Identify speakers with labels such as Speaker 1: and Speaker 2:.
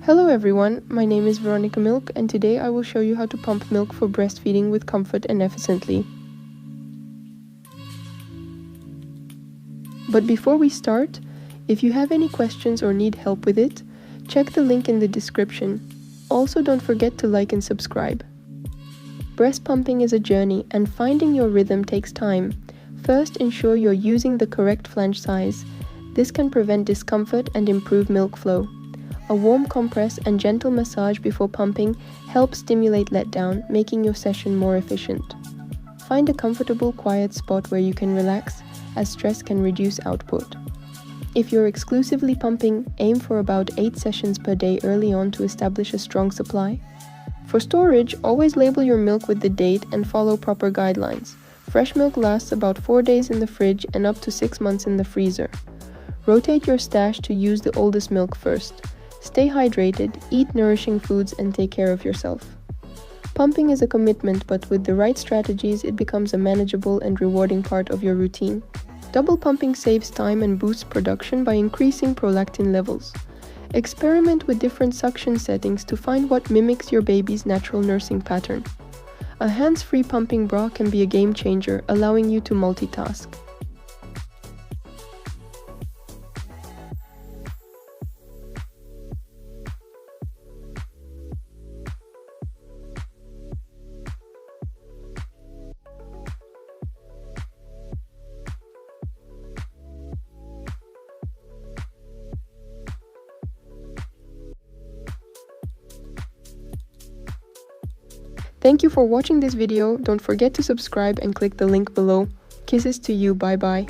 Speaker 1: Hello everyone, my name is Veronica Milk and today I will show you how to pump milk for breastfeeding with comfort and efficiently. But before we start, if you have any questions or need help with it, check the link in the description. Also don't forget to like and subscribe. Breast pumping is a journey and finding your rhythm takes time. First, ensure you're using the correct flange size. This can prevent discomfort and improve milk flow. A warm compress and gentle massage before pumping help stimulate letdown, making your session more efficient. Find a comfortable, quiet spot where you can relax, as stress can reduce output. If you're exclusively pumping, aim for about 8 sessions per day early on to establish a strong supply. For storage, always label your milk with the date and follow proper guidelines. Fresh milk lasts about 4 days in the fridge and up to 6 months in the freezer. Rotate your stash to use the oldest milk first. Stay hydrated, eat nourishing foods, and take care of yourself. Pumping is a commitment, but with the right strategies, it becomes a manageable and rewarding part of your routine. Double pumping saves time and boosts production by increasing prolactin levels. Experiment with different suction settings to find what mimics your baby's natural nursing pattern. A hands-free pumping bra can be a game changer, allowing you to multitask. Thank you for watching this video. Don't forget to subscribe and click the link below. Kisses to you. Bye bye.